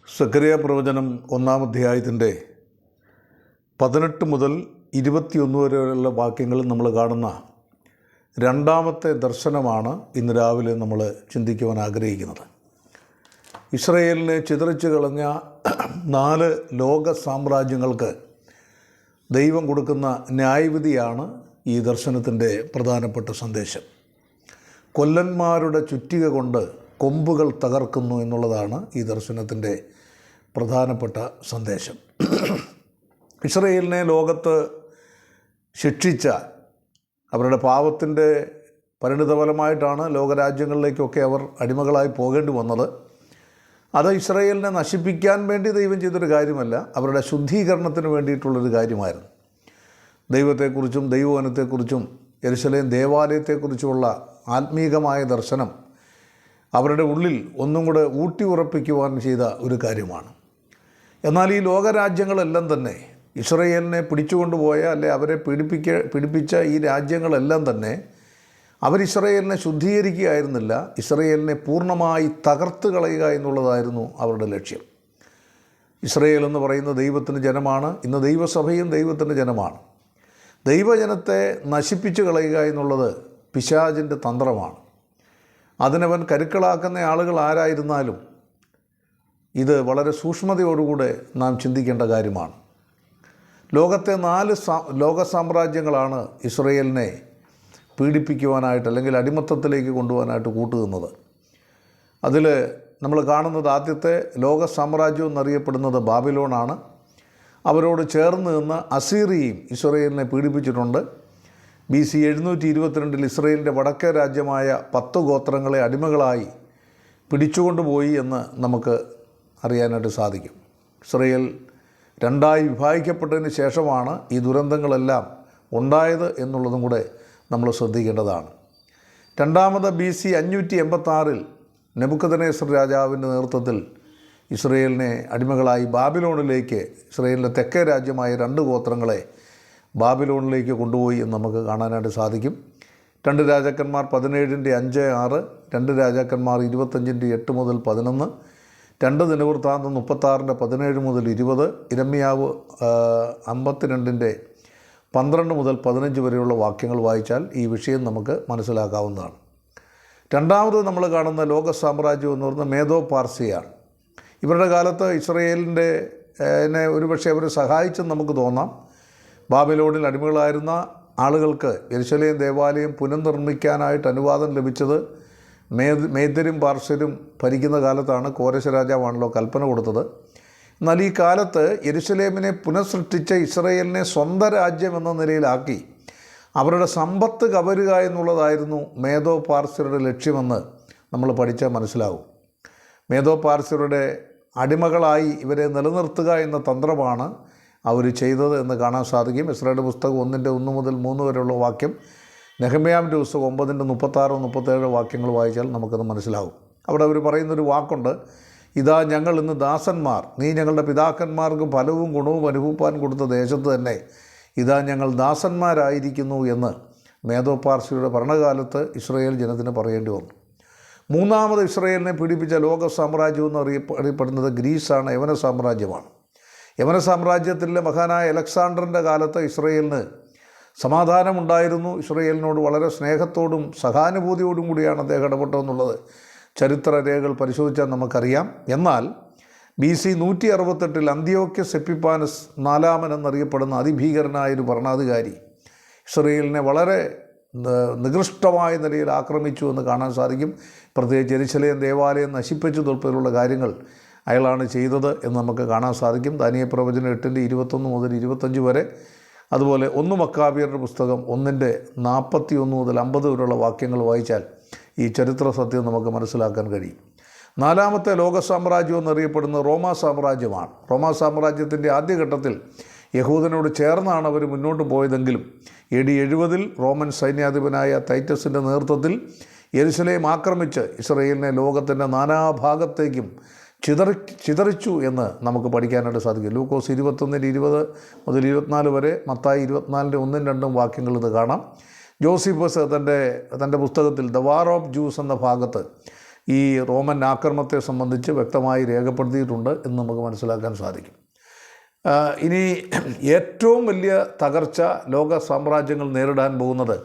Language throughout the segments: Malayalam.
സക്കറിയ പ്രവചനം 1-ാം അധ്യായത്തിൻ്റെ 18 മുതൽ 21 വരെയുള്ള വാക്യങ്ങളിൽ നമ്മൾ കാണുന്ന രണ്ടാമത്തെ ദർശനമാണ് ഇന്ന് രാവിലെ നമ്മൾ ചിന്തിക്കുവാൻ ആഗ്രഹിക്കുന്നത്. ഇസ്രയേലിനെ ചിതറിച്ചു കളഞ്ഞ 4 ലോക സാമ്രാജ്യങ്ങൾക്ക് ദൈവം കൊടുക്കുന്ന ന്യായവിധിയാണ് ഈ ദർശനത്തിൻ്റെ പ്രധാനപ്പെട്ട സന്ദേശം. കൊല്ലന്മാരുടെ ചുറ്റിക കൊണ്ട് കൊമ്പുകൾ തകർക്കുന്നു എന്നുള്ളതാണ് ഈ ദർശനത്തിൻ്റെ പ്രധാനപ്പെട്ട സന്ദേശം. ഇസ്രയേലിനെ ലോകത്ത് ശിക്ഷിച്ച അവരുടെ പാപത്തിൻ്റെ പരിണിതഫലമായിട്ടാണ് ലോകരാജ്യങ്ങളിലേക്കൊക്കെ അവർ അടിമകളായി പോകേണ്ടി വന്നത്. അത് ഇസ്രയേലിനെ നശിപ്പിക്കാൻ വേണ്ടി ദൈവം ചെയ്തൊരു കാര്യമല്ല, അവരുടെ ശുദ്ധീകരണത്തിന് വേണ്ടിയിട്ടുള്ളൊരു കാര്യമായിരുന്നു. ദൈവത്തെക്കുറിച്ചും ദൈവവനത്തെക്കുറിച്ചും യെരുശലേം ദേവാലയത്തെക്കുറിച്ചുമുള്ള ആത്മീകമായ ദർശനം അവരുടെ ഉള്ളിൽ ഒന്നും കൂടെ ഊട്ടി ഉറപ്പിക്കുവാൻ ചെയ്ത ഒരു കാര്യമാണ്. എന്നാൽ ഈ ലോകരാജ്യങ്ങളെല്ലാം തന്നെ ഇസ്രയേലിനെ പിടിച്ചുകൊണ്ടുപോയ അവരെ പീഡിപ്പിച്ച ഈ രാജ്യങ്ങളെല്ലാം തന്നെ അവർ ഇസ്രയേലിനെ ശുദ്ധീകരിക്കുകയായിരുന്നില്ല, ഇസ്രയേലിനെ പൂർണ്ണമായി തകർത്ത് കളയുക എന്നുള്ളതായിരുന്നു അവരുടെ ലക്ഷ്യം. ഇസ്രയേൽ എന്ന് പറയുന്ന ദൈവത്തിൻ്റെ ജനമാണ്. ഇന്ന് ദൈവസഭയും ദൈവത്തിൻ്റെ ജനമാണ്. ദൈവജനത്തെ നശിപ്പിച്ചു കളയുക എന്നുള്ളത് പിശാചിൻ്റെ തന്ത്രമാണ്. അതിനവൻ കരുക്കളാക്കുന്ന ആളുകൾ ആരായിരുന്നാലും ഇത് വളരെ സൂക്ഷ്മതയോടുകൂടെ നാം ചിന്തിക്കേണ്ട കാര്യമാണ്. ലോകത്തെ 4 ലോക സാമ്രാജ്യങ്ങളാണ് ഇസ്രയേലിനെ പീഡിപ്പിക്കുവാനായിട്ട് അല്ലെങ്കിൽ അടിമത്തത്തിലേക്ക് കൊണ്ടുപോകാനായിട്ട് കൂട്ടുനിന്നത്. അതിൽ നമ്മൾ കാണുന്നത് ആദ്യത്തെ ലോക സാമ്രാജ്യം എന്നറിയപ്പെടുന്നത് ബാബിലോണാണ്. അവരോട് ചേർന്ന് നിന്ന് അസീറിയയും ഇസ്രയേലിനെ പീഡിപ്പിച്ചിട്ടുണ്ട്. BC 722 ഇസ്രയേലിൻ്റെ വടക്കേ രാജ്യമായ 10 ഗോത്രങ്ങളെ അടിമകളായി പിടിച്ചുകൊണ്ടുപോയി എന്ന് നമുക്ക് അറിയാനായിട്ട് സാധിക്കും. ഇസ്രയേൽ 2ആയി വിഭാഗിക്കപ്പെട്ടതിന് ശേഷമാണ് ഈ ദുരന്തങ്ങളെല്ലാം ഉണ്ടായത് എന്നുള്ളതും കൂടെ നമ്മൾ ശ്രദ്ധിക്കേണ്ടതാണ്. രണ്ടാമത് BC 586 നെബൂഖദ്നേസർ രാജാവിൻ്റെ നേതൃത്വത്തിൽ ഇസ്രയേലിനെ അടിമകളായി ബാബിലോണിലേക്ക്, ഇസ്രയേലിൻ്റെ തെക്കേ രാജ്യമായ 2 ഗോത്രങ്ങളെ ബാബിലോണിലേക്ക് കൊണ്ടുപോയി എന്ന് നമുക്ക് കാണാനായിട്ട് സാധിക്കും. 2 രാജാക്കന്മാർ 17-5-6, 2 രാജാക്കന്മാർ 25-8 മുതൽ 11, 2 ദിനവൃത്താന്തം 36-17 മുതൽ 20, ഇരമ്യാവ് 52-12 മുതൽ 15 വരെയുള്ള വാക്യങ്ങൾ വായിച്ചാൽ ഈ വിഷയം നമുക്ക് മനസ്സിലാക്കാവുന്നതാണ്. രണ്ടാമത് നമ്മൾ കാണുന്ന ലോക സാമ്രാജ്യം എന്ന് പറയുന്നത് മേദോ പാർസിയാണ്. ഇവരുടെ കാലത്ത് ഇസ്രയേലിൻ്റെ ഒരുപക്ഷെ അവർ സഹായിച്ചെന്ന് നമുക്ക് തോന്നാം. ബാബിലോണിൽ അടിമകളായിരുന്ന ആളുകൾക്ക് യെരുശലേം ദേവാലയം പുനർനിർമ്മിക്കാനായിട്ട് അനുവാദം ലഭിച്ചത് മേദ്യരും പാർശ്വരും ഭരിക്കുന്ന കാലത്താണ്. കോരശ രാജാവാണല്ലോ കൽപ്പന കൊടുത്തത്. എന്നാൽ ഈ കാലത്ത് യെരുശലേമിനെ പുനഃസൃഷ്ടിച്ച ഇസ്രയേലിനെ സ്വന്തം രാജ്യം എന്ന നിലയിലാക്കി അവരുടെ സമ്പത്ത് കവരുക എന്നുള്ളതായിരുന്നു മേദോ പാർശ്വരുടെ ലക്ഷ്യമെന്ന് നമ്മൾ പഠിച്ചാൽ മനസ്സിലാവും. മേദോ പാർശ്വരുടെ അടിമകളായി ഇവരെ നിലനിർത്തുക എന്ന തന്ത്രമാണ് അവർ ചെയ്തത് എന്ന് കാണാൻ സാധിക്കും. ഇസ്രായേലിൻ്റെ പുസ്തകം 1-1 മുതൽ 3 വരെയുള്ള വാക്യം, നെഹമ്യാവിൻ്റെ പുസ്തകം 9-36-37 വാക്യങ്ങൾ വായിച്ചാൽ നമുക്കത് മനസ്സിലാവും. അവിടെ അവർ പറയുന്നൊരു വാക്കുണ്ട്, ഇതാ ഞങ്ങൾ ഇന്ന് ദാസന്മാർ, നീ ഞങ്ങളുടെ പിതാക്കന്മാർക്ക് ഫലവും ഗുണവും അനുഭവിപ്പാൻ കൊടുത്ത ദേശത്ത് തന്നെ ഇതാ ഞങ്ങൾ ദാസന്മാരായിരിക്കുന്നു എന്ന് മേദോ പാർശ്വരുടെ ഭരണകാലത്ത് ഇസ്രായേൽ ജനത്തിന് പറയേണ്ടി വന്നു. മൂന്നാമത് ഇസ്രായേലിനെ പീഡിപ്പിച്ച ലോക സാമ്രാജ്യം എന്ന് അറിയപ്പെടുന്നത് ഗ്രീസാണ്, യവന സാമ്രാജ്യമാണ്. യവന സാമ്രാജ്യത്തിലെ മഹാനായ അലക്സാണ്ടറിൻ്റെ കാലത്ത് ഇസ്രയേലിന് സമാധാനമുണ്ടായിരുന്നു. ഇസ്രയേലിനോട് വളരെ സ്നേഹത്തോടും സഹാനുഭൂതിയോടും കൂടിയാണ് അദ്ദേഹം ഇടപെട്ടതെന്നുള്ളത് ചരിത്ര രേഖകൾ പരിശോധിച്ചാൽ നമുക്കറിയാം. എന്നാൽ BC 168 അന്ത്യോക്യസ് എപ്പിഫാനസ് 4 എന്നറിയപ്പെടുന്ന അതിഭീകരനായൊരു ഭരണാധികാരി ഇസ്രയേലിനെ വളരെ നികൃഷ്ടമായ നിലയിൽ ആക്രമിച്ചു എന്ന് കാണാൻ സാധിക്കും. പ്രത്യേകിച്ച് യെരുശലേം ദേവാലയം നശിപ്പിച്ചതുൾപ്പെടെയുള്ള കാര്യങ്ങൾ അയാളാണ് ചെയ്തത് എന്ന് നമുക്ക് കാണാൻ സാധിക്കും. ദാനിയേൽ പ്രവചനം 8-21 മുതൽ 25 വരെ, അതുപോലെ 1 മക്കാബിയരുടെ പുസ്തകം 1-41 മുതൽ 50 വരെയുള്ള വാക്യങ്ങൾ വായിച്ചാൽ ഈ ചരിത്ര സത്യം നമുക്ക് മനസ്സിലാക്കാൻ കഴിയും. നാലാമത്തെ ലോക സാമ്രാജ്യം എന്നറിയപ്പെടുന്നത് റോമാ സാമ്രാജ്യമാണ്. റോമാ സാമ്രാജ്യത്തിൻ്റെ ആദ്യഘട്ടത്തിൽ യഹൂദനോട് ചേർന്നാണ് അവർ മുന്നോട്ട് പോയതെങ്കിലും AD 70 റോമൻ സൈന്യാധിപനായ ടൈറ്റസിൻ്റെ നേതൃത്വത്തിൽ യെരുശലേം ആക്രമിച്ച് ഇസ്രയേലിനെ ലോകത്തിൻ്റെ നാനാഭാഗത്തേക്കും ചിതറിച്ചു എന്ന് നമുക്ക് പഠിക്കാനായിട്ട് സാധിക്കും. ലൂക്കോസ് 21-20 മുതൽ 24 വരെ, മത്തായി 24-1-2 വാക്യങ്ങൾ ഇത് കാണാം. ജോസിഫസ് തൻ്റെ പുസ്തകത്തിൽ ദ വാർ ഓഫ് ജൂസ് എന്ന ഭാഗത്ത് ഈ റോമൻ ആക്രമണത്തെ സംബന്ധിച്ച് വ്യക്തമായി രേഖപ്പെടുത്തിയിട്ടുണ്ട് എന്ന് നമുക്ക് മനസ്സിലാക്കാൻ സാധിക്കും. ഇനി ഏറ്റവും വലിയ തകർച്ച ലോക സാമ്രാജ്യങ്ങൾ നേരിടാൻ പോകുന്നത്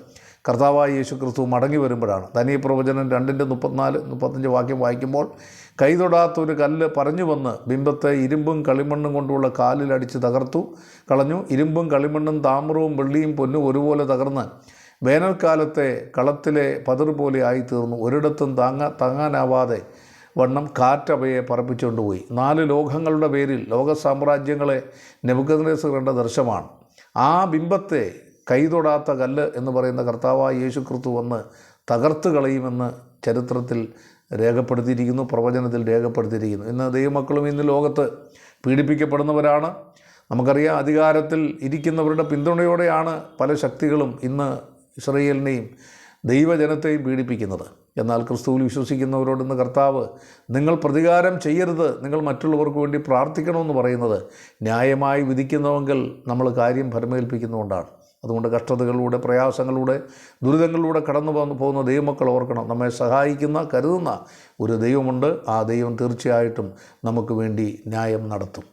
കർത്താവായ യേശു ക്രിസ്തു മടങ്ങി വരുമ്പോഴാണ്. ദാനിയേൽ പ്രവചനം 2:34-35 വാക്യം വായിക്കുമ്പോൾ, കൈതൊടാത്തൊരു കല്ല് പറഞ്ഞു വന്ന് ബിംബത്തെ ഇരുമ്പും കളിമണ്ണും കൊണ്ടുള്ള കാലിലടിച്ച് തകർത്തു കളഞ്ഞു. ഇരുമ്പും കളിമണ്ണും താമ്രവും വെള്ളിയും പൊന്നും ഒരുപോലെ തകർന്ന് വേനൽക്കാലത്തെ കളത്തിലെ പതിർ പോലെ ആയിത്തീർന്നു. ഒരിടത്തും താങ്ങാനാവാതെ വണ്ണം കാറ്റവയെ പറപ്പിച്ചുകൊണ്ടുപോയി. 4 ലോകങ്ങളുടെ പേരിൽ ലോക സാമ്രാജ്യങ്ങളെ നെബൂഖദ്നേസർ കണ്ട ദർശനമാണ്. ആ ബിംബത്തെ കൈതൊടാത്ത കല്ല് എന്ന് പറയുന്ന കർത്താവായ യേശു ക്രിസ്തു വന്ന് തകർത്ത് കളയുമെന്ന് ചരിത്രത്തിൽ രേഖപ്പെടുത്തിയിരിക്കുന്നു, പ്രവചനത്തിൽ രേഖപ്പെടുത്തിയിരിക്കുന്നു. ഇന്ന് ദൈവമക്കളും ഇന്ന് ലോകത്ത് പീഡിപ്പിക്കപ്പെടുന്നവരാണ്. നമുക്കറിയാം, അധികാരത്തിൽ ഇരിക്കുന്നവരുടെ പിന്തുണയോടെയാണ് പല ശക്തികളും ഇന്ന് ഇസ്രായേലിനെയും ദൈവജനത്തെയും പീഡിപ്പിക്കുന്നത്. എന്നാൽ ക്രിസ്തുവിൽ വിശ്വസിക്കുന്നവരോട് ഇന്ന് കർത്താവ്, നിങ്ങൾ പ്രതികാരം ചെയ്യരുത്, നിങ്ങൾ മറ്റുള്ളവർക്ക് വേണ്ടി പ്രാർത്ഥിക്കണമെന്ന് പറയുന്നത് ന്യായമായി വിധിക്കുന്നുവെങ്കിൽ നമ്മൾ കാര്യം ഫലമേൽപ്പിക്കുന്നതുകൊണ്ടാണ്. അതുകൊണ്ട് കഷ്ടതകളിലൂടെ, പ്രയാസങ്ങളിലൂടെ, ദുരിതങ്ങളിലൂടെ കടന്നു പോകുന്ന ദൈവമക്കൾ ഓർക്കണം, നമ്മെ സഹായിക്കുന്ന, കരുതുന്ന ഒരു ദൈവമുണ്ട്. ആ ദൈവം തീർച്ചയായിട്ടും നമുക്ക് വേണ്ടി ന്യായം നടത്തും.